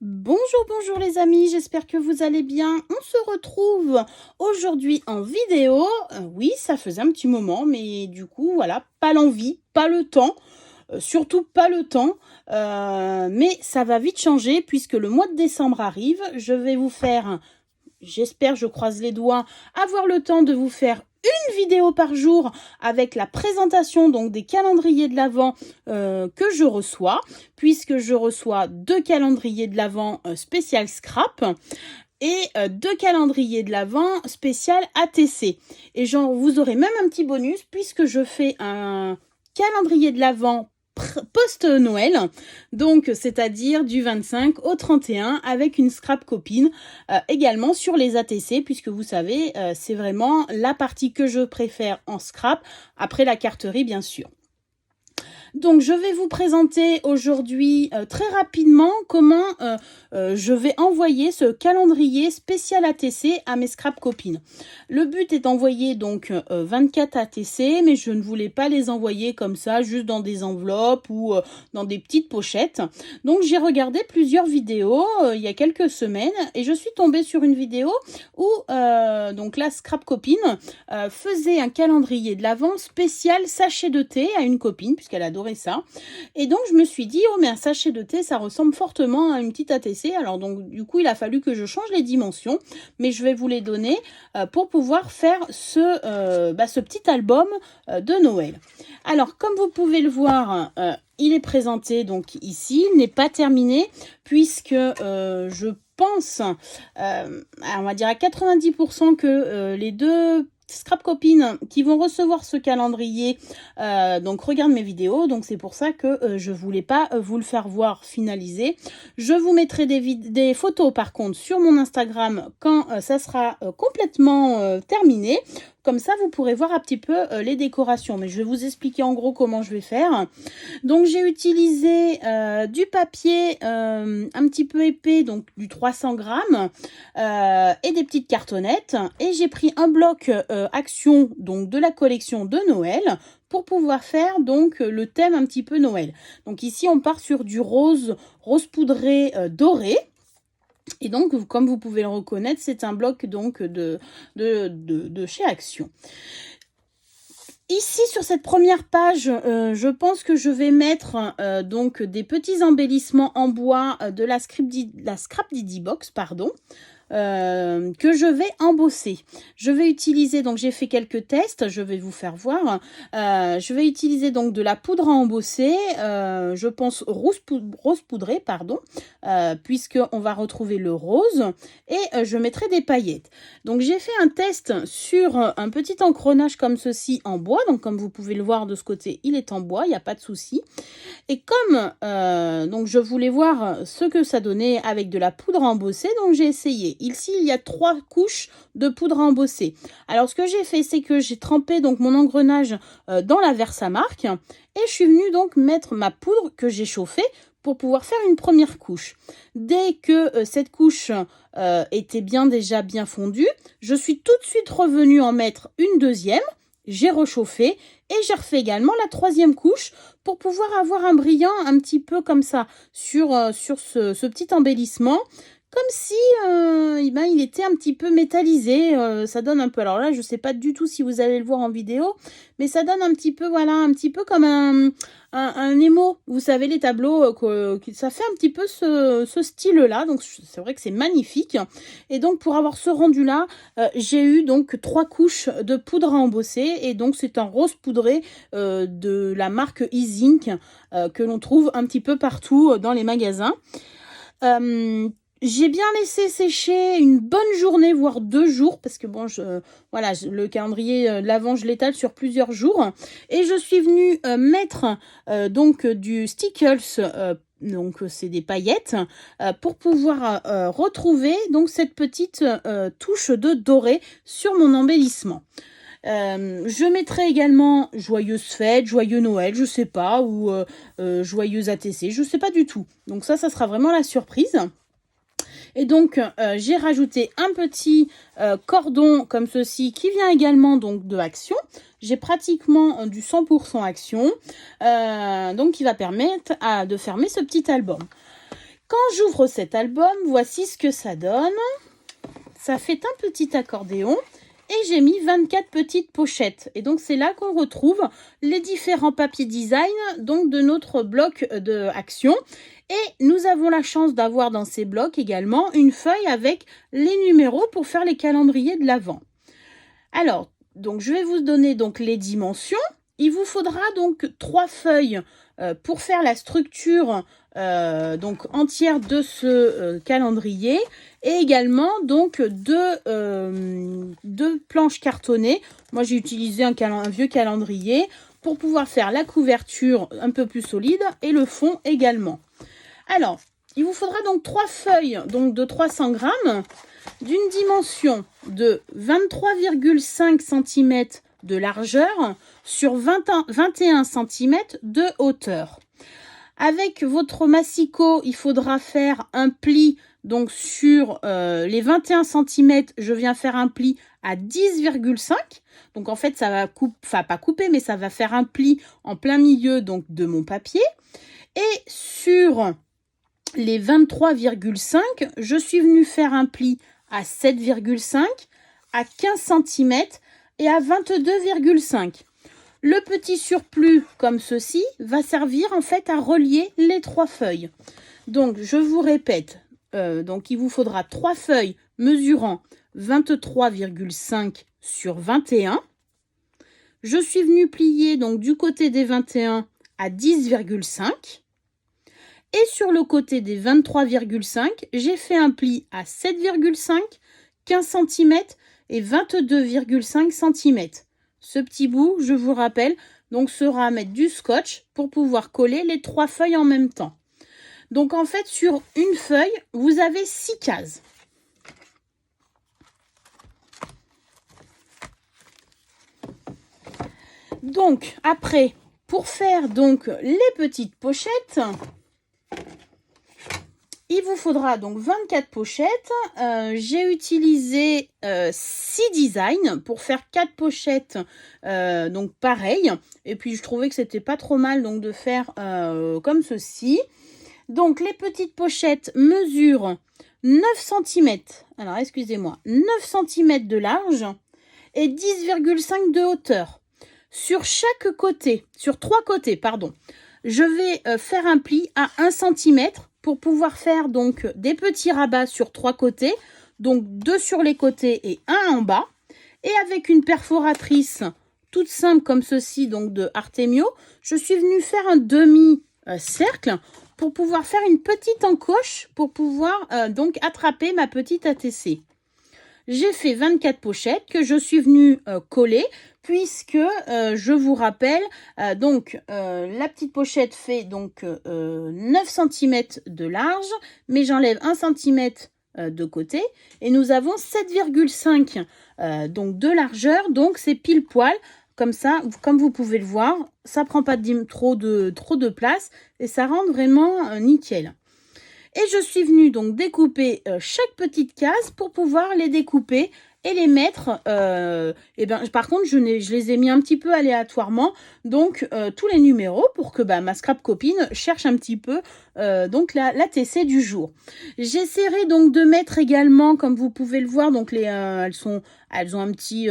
Bonjour, bonjour les amis, j'espère que vous allez bien. On se retrouve aujourd'hui en vidéo. Oui, ça faisait un petit moment, mais du coup, voilà, pas l'envie, pas le temps, surtout pas le temps. Mais ça va vite changer puisque le mois de décembre arrive. Je vais vous faire, j'espère, je croise les doigts, avoir le temps de vous faire une vidéo par jour avec la présentation donc des calendriers de l'Avent que je reçois, puisque je reçois 2 calendriers de l'Avent spécial scrap et 2 calendriers de l'Avent spécial ATC. Et vous aurez même un petit bonus puisque je fais un calendrier de l'Avent post-Noël, donc c'est-à-dire du 25 au 31 avec une scrap copine également sur les ATC, puisque vous savez, c'est vraiment la partie que je préfère en scrap, après la carterie bien sûr. Donc je vais vous présenter aujourd'hui très rapidement comment je vais envoyer ce calendrier spécial ATC à mes scrap copines. Le but est d'envoyer donc 24 ATC, mais je ne voulais pas les envoyer comme ça, juste dans des enveloppes ou dans des petites pochettes. Donc j'ai regardé plusieurs vidéos il y a quelques semaines et je suis tombée sur une vidéo où donc la scrap copine faisait un calendrier de l'Avent spécial sachet de thé à une copine, puisqu'elle adorait ça. Et donc je me suis dit, oh mais un sachet de thé ça ressemble fortement à une petite ATC. Alors donc du coup il a fallu que je change les dimensions, mais je vais vous les donner pour pouvoir faire ce petit album de Noël. Alors comme vous pouvez le voir, il est présenté donc ici, il n'est pas terminé puisque je pense, on va dire à 90% que les deux scrap copines qui vont recevoir ce calendrier donc regardent mes vidéos, donc c'est pour ça que je voulais pas vous le faire voir finalisé. Je vous mettrai des photos par contre sur mon Instagram quand ça sera complètement terminé. Comme ça, vous pourrez voir un petit peu les décorations. Mais je vais vous expliquer en gros comment je vais faire. Donc, j'ai utilisé du papier un petit peu épais, donc du 300 grammes, et des petites cartonnettes. Et j'ai pris un bloc Action, donc de la collection de Noël, pour pouvoir faire donc le thème un petit peu Noël. Donc ici, on part sur du rose poudré doré. Et donc, comme vous pouvez le reconnaître, c'est un bloc donc de chez Action. Ici, sur cette première page, je pense que je vais mettre donc des petits embellissements en bois de la Scrap Didi Box, pardon. Que je vais embosser. Je vais utiliser, donc j'ai fait quelques tests, je vais vous faire voir. Je vais utiliser donc de la poudre à embosser, je pense rose poudrée, pardon, puisqu'on va retrouver le rose, et je mettrai des paillettes. Donc j'ai fait un test sur un petit encrenage comme ceci en bois, donc comme vous pouvez le voir de ce côté, il est en bois, il n'y a pas de souci. Et comme donc je voulais voir ce que ça donnait avec de la poudre à embosser, donc j'ai essayé. Ici, il y a 3 couches de poudre à embosser. Alors, ce que j'ai fait, c'est que j'ai trempé donc mon engrenage dans la Versamark et je suis venue donc mettre ma poudre que j'ai chauffée pour pouvoir faire une première couche. Dès que cette couche était déjà bien fondue, je suis tout de suite revenue en mettre une deuxième. J'ai rechauffé et j'ai refait également la 3e couche pour pouvoir avoir un brillant un petit peu comme ça sur ce petit embellissement, comme si il était un petit peu métallisé. Ça donne un peu, alors là je ne sais pas du tout si vous allez le voir en vidéo, mais ça donne un petit peu, voilà, un petit peu comme un émo, vous savez, les tableaux, ça fait un petit peu ce style-là, donc c'est vrai que c'est magnifique. Et donc pour avoir ce rendu-là, j'ai eu donc 3 couches de poudre à embosser, et donc c'est un rose poudré de la marque Easink que l'on trouve un petit peu partout dans les magasins. J'ai bien laissé sécher une bonne journée, voire 2 jours, parce que bon, voilà, le calendrier de l'Avent, je l'étale sur plusieurs jours. Et je suis venue mettre donc du Stickles, donc c'est des paillettes, pour pouvoir retrouver donc cette petite touche de doré sur mon embellissement. Je mettrai également joyeuse fête, joyeux Noël, je sais pas, ou joyeuse ATC, je sais pas du tout. Donc ça sera vraiment la surprise. Et donc, j'ai rajouté un petit cordon comme ceci qui vient également donc de Action. J'ai pratiquement du 100% Action, donc qui va permettre de fermer ce petit album. Quand j'ouvre cet album, voici ce que ça donne. Ça fait un petit accordéon et j'ai mis 24 petites pochettes. Et donc c'est là qu'on retrouve les différents papiers design donc de notre bloc de action. Et nous avons la chance d'avoir dans ces blocs également une feuille avec les numéros pour faire les calendriers de l'Avent. Alors, donc je vais vous donner donc les dimensions. Il vous faudra donc 3 feuilles pour faire la structure donc entière de ce calendrier et également donc deux planches cartonnées. Moi j'ai utilisé un vieux calendrier pour pouvoir faire la couverture un peu plus solide et le fond également. Alors, il vous faudra donc 3 feuilles donc de 300 grammes d'une dimension de 23,5 cm de largeur sur 21 cm de hauteur. Avec votre massicot, il faudra faire un pli, donc sur les 21 cm, je viens faire un pli à 10,5. Donc en fait, ça va pas couper, mais ça va faire un pli en plein milieu donc de mon papier. Et sur les 23,5, je suis venue faire un pli à 7,5, à 15 cm et à 22,5. Le petit surplus, comme ceci, va servir en fait à relier les 3 feuilles. Donc, je vous répète, donc il vous faudra 3 feuilles mesurant 23,5 sur 21. Je suis venue plier donc du côté des 21 à 10,5. Et sur le côté des 23,5, j'ai fait un pli à 7,5, 15 cm et 22,5 cm. Ce petit bout, je vous rappelle, donc sera à mettre du scotch pour pouvoir coller les 3 feuilles en même temps. Donc en fait, sur une feuille, vous avez 6 cases. Donc après, pour faire donc les petites pochettes, il vous faudra donc 24 pochettes. J'ai utilisé 6 designs pour faire 4 pochettes donc pareil. Et puis je trouvais que c'était pas trop mal donc de faire comme ceci. Donc les petites pochettes mesurent 9 cm. Alors excusez-moi, 9 cm de large et 10,5 de hauteur. Sur chaque côté, sur 3 côtés, pardon, je vais faire un pli à 1 cm pour pouvoir faire donc des petits rabats sur 3 côtés, donc 2 sur les côtés et 1 en bas. Et avec une perforatrice toute simple comme ceci, donc de Artemio, je suis venue faire un demi-cercle pour pouvoir faire une petite encoche pour pouvoir donc attraper ma petite ATC. J'ai fait 24 pochettes que je suis venue coller puisque je vous rappelle donc la petite pochette fait donc 9 cm de large, mais j'enlève 1 cm de côté et nous avons 7,5 donc de largeur, donc c'est pile poil. Comme ça, comme vous pouvez le voir, ça prend pas trop de place et ça rend vraiment nickel. Et je suis venue donc découper chaque petite case pour pouvoir les découper et les mettre. Par contre, je les ai mis un petit peu aléatoirement, donc tous les numéros pour que ma scrap copine cherche un petit peu donc la TC du jour. J'essaierai donc de mettre également, comme vous pouvez le voir, donc elles ont un petit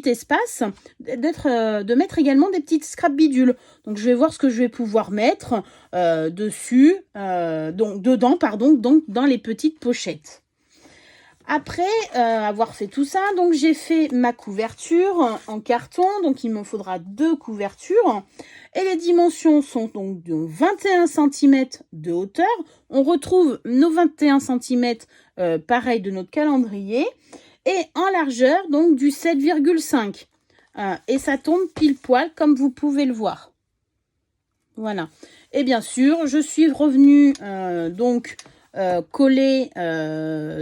espace, de mettre également des petites scrap bidules. Donc je vais voir ce que je vais pouvoir mettre donc dans les petites pochettes. Après avoir fait tout ça, donc j'ai fait ma couverture en carton, donc il me faudra 2 couvertures. Et les dimensions sont donc de 21 cm de hauteur. On retrouve nos 21 cm pareil de notre calendrier. Et en largeur, donc du 7,5. Et ça tombe pile poil comme vous pouvez le voir. Voilà. Et bien sûr, je suis revenue coller,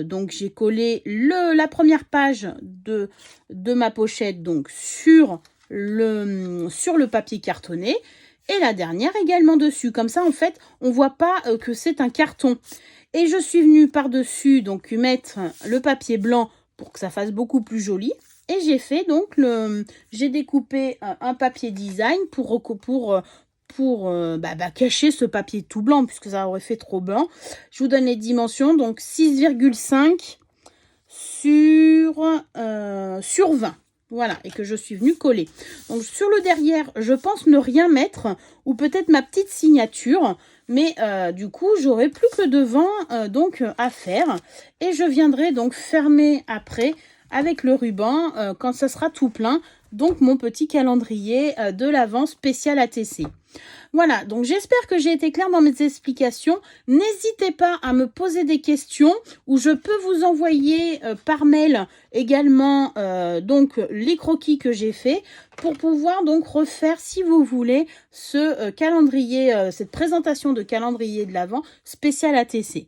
donc j'ai collé la première page de ma pochette donc sur le papier cartonné et la dernière également dessus. Comme ça, en fait, on voit pas que c'est un carton. Et je suis venue par-dessus donc mettre le papier blanc pour que ça fasse beaucoup plus joli. Et j'ai fait donc j'ai découpé un papier design pour pour cacher ce papier tout blanc, puisque ça aurait fait trop blanc. Je vous donne les dimensions, donc 6,5 sur 20. Voilà, et que je suis venue coller. Donc sur le derrière, je pense ne rien mettre, ou peut-être ma petite signature, mais du coup, j'aurai plus que le devant à faire. Et je viendrai donc fermer après avec le ruban quand ça sera tout plein, donc mon petit calendrier de l'Avent spécial ATC. Voilà, donc j'espère que j'ai été claire dans mes explications. N'hésitez pas à me poser des questions ou je peux vous envoyer par mail également les croquis que j'ai fait pour pouvoir donc refaire, si vous voulez, ce calendrier, cette présentation de calendrier de l'Avent spécial ATC.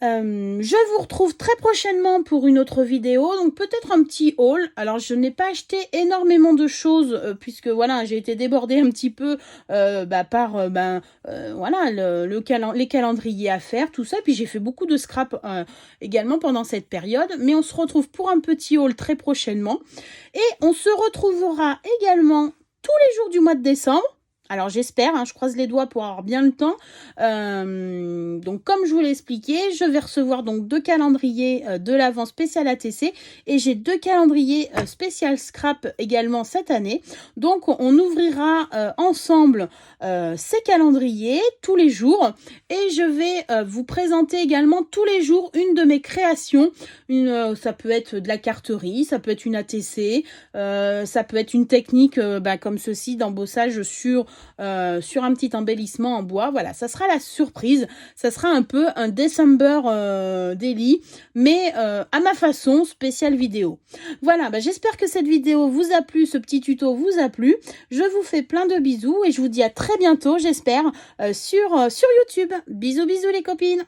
Je vous retrouve très prochainement pour une autre vidéo, donc peut-être un petit haul. Alors je n'ai pas acheté énormément de choses puisque voilà, j'ai été débordée un petit peu par les calendriers à faire, tout ça. Puis j'ai fait beaucoup de scrap également pendant cette période. Mais on se retrouve pour un petit haul très prochainement. Et on se retrouvera également tous les jours du mois de décembre. Alors j'espère, je croise les doigts pour avoir bien le temps. Donc comme je vous l'ai expliqué, je vais recevoir donc 2 calendriers de l'Avent spécial ATC et j'ai 2 calendriers spécial scrap également cette année. Donc on ouvrira ensemble ces calendriers tous les jours et je vais vous présenter également tous les jours une de mes créations. Ça peut être de la carterie, ça peut être une ATC, ça peut être une technique comme ceci d'embossage sur un petit embellissement en bois. Voilà, ça sera la surprise. Ça sera un peu un December daily, mais à ma façon, spéciale vidéo. Voilà, j'espère que cette vidéo vous a plu, ce petit tuto vous a plu. Je vous fais plein de bisous et je vous dis à très bientôt, j'espère, sur YouTube. Bisous, bisous les copines.